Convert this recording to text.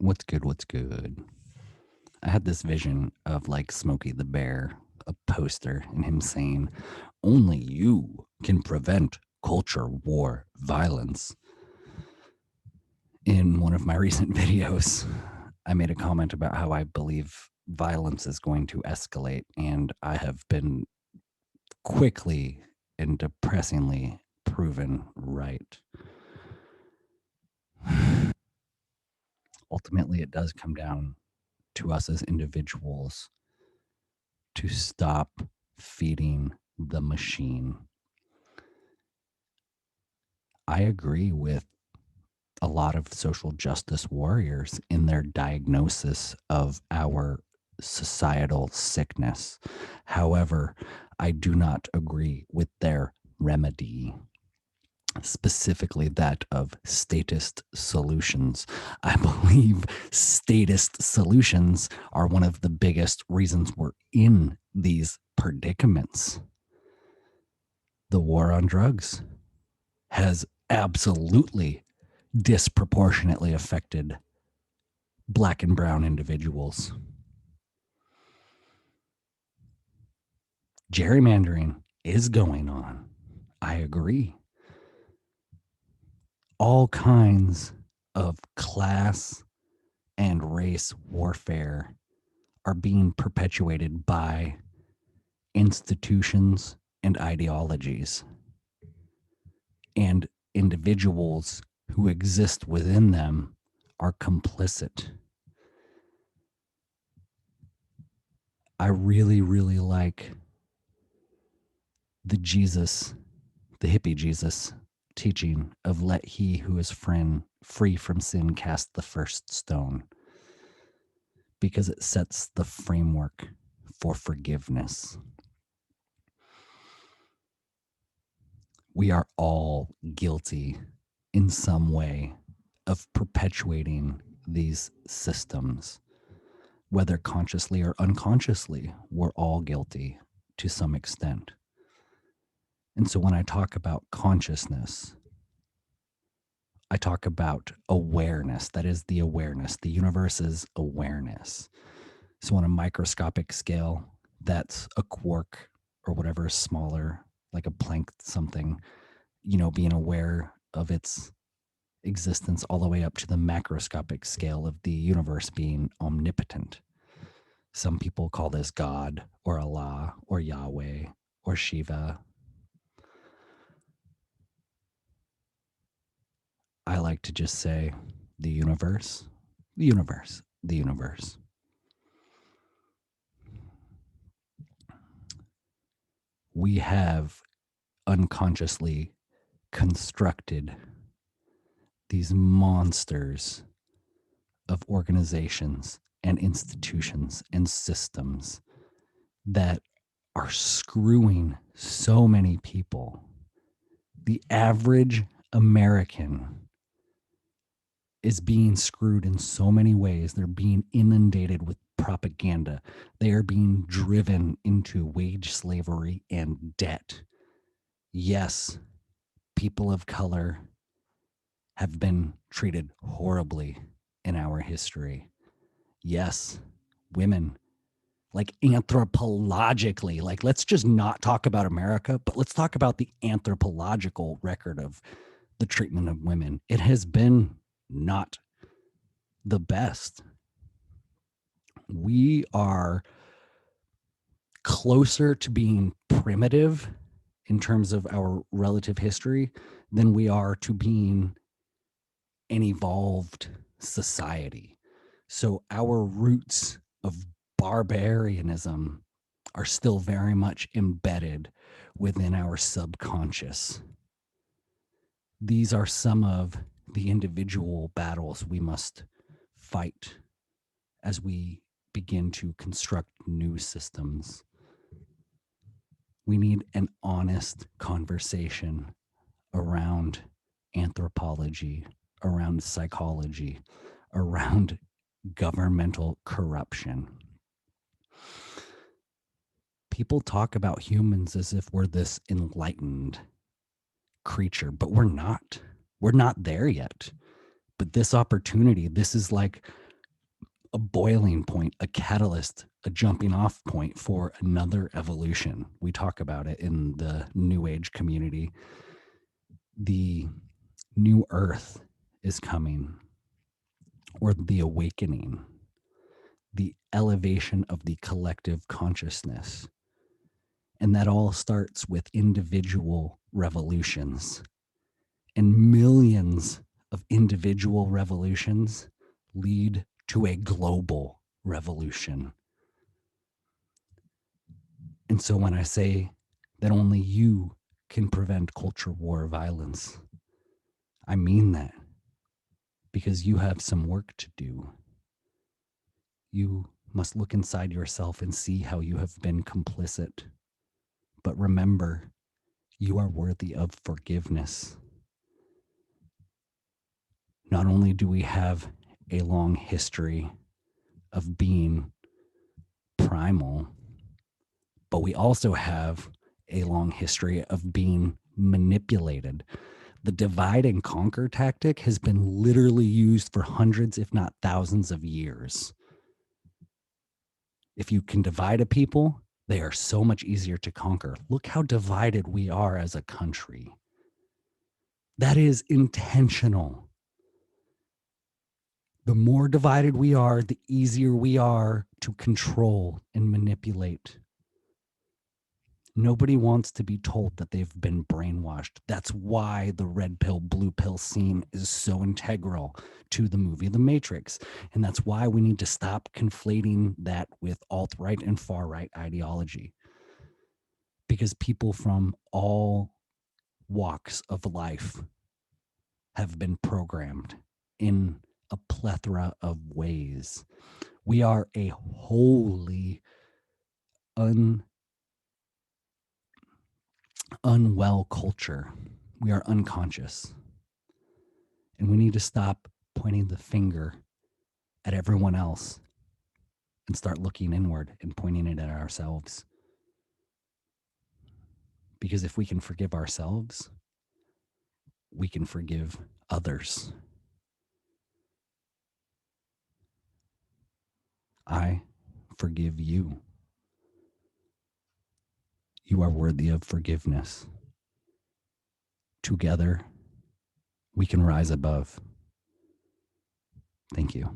What's good? What's good? I had this vision of like Smokey the Bear, a poster, and him saying, "Only you can prevent culture war violence." In one of my recent videos, I made a comment about how I believe violence is going to escalate, and I have been quickly and depressingly proven right. Ultimately, it does come down to us as individuals to stop feeding the machine. I agree with a lot of social justice warriors in their diagnosis of our societal sickness. However, I do not agree with their remedy, specifically that of statist solutions. I believe statist solutions are one of the biggest reasons we're in these predicaments. The war on drugs has absolutely disproportionately affected Black and brown individuals. Gerrymandering is going on. I agree. All kinds of class and race warfare are being perpetuated by institutions and ideologies, and individuals who exist within them are complicit. I really, really like the Jesus, the hippie Jesus teaching of let he who is free from sin cast the first stone, because it sets the framework for forgiveness. We are all guilty in some way of perpetuating these systems, whether consciously or unconsciously. We're all guilty to some extent. And so when I talk about consciousness, I talk about awareness. That is the awareness. The universe is awareness. So on a microscopic scale, that's a quark or whatever is smaller, like a Planck something, being aware of its existence, all the way up to the macroscopic scale of the universe being omnipotent. Some people call this God or Allah or Yahweh or Shiva. I like to just say the universe, the universe, the universe. We have unconsciously constructed these monsters of organizations and institutions and systems that are screwing so many people. The average American is being screwed in so many ways. They're being inundated with propaganda. They are being driven into wage slavery and debt. Yes, people of color have been treated horribly in our history. Yes, women, like anthropologically, like let's just not talk about America, but let's talk about the anthropological record of the treatment of women. It has been not the best. We are closer to being primitive in terms of our relative history than we are to being an evolved society. So our roots of barbarianism are still very much embedded within our subconscious. These are some of the individual battles we must fight as we begin to construct new systems. We need an honest conversation around anthropology, around psychology, around governmental corruption. People talk about humans as if we're this enlightened creature, but we're not. We're not there yet. But this opportunity, this is like a boiling point, a catalyst, a jumping off point for another evolution. We talk about it in the New Age community. The new earth is coming, or the awakening, the elevation of the collective consciousness. And that all starts with individual revolutions. And millions of individual revolutions lead to a global revolution. And so when I say that only you can prevent culture war violence, I mean that, because you have some work to do. You must look inside yourself and see how you have been complicit. But remember, you are worthy of forgiveness. Not only do we have a long history of being primal, but we also have a long history of being manipulated. The divide and conquer tactic has been literally used for hundreds, if not thousands of years. If you can divide a people, they are so much easier to conquer. Look how divided we are as a country. That is intentional. The more divided we are, the easier we are to control and manipulate. Nobody wants to be told that they've been brainwashed. That's why the red pill, blue pill scene is so integral to the movie The Matrix. And that's why we need to stop conflating that with alt-right and far-right ideology. Because people from all walks of life have been programmed in a plethora of ways. We are a wholly unwell culture. We are unconscious. And we need to stop pointing the finger at everyone else and start looking inward and pointing it at ourselves. Because if we can forgive ourselves, we can forgive others. I forgive you. You are worthy of forgiveness. Together, we can rise above. Thank you.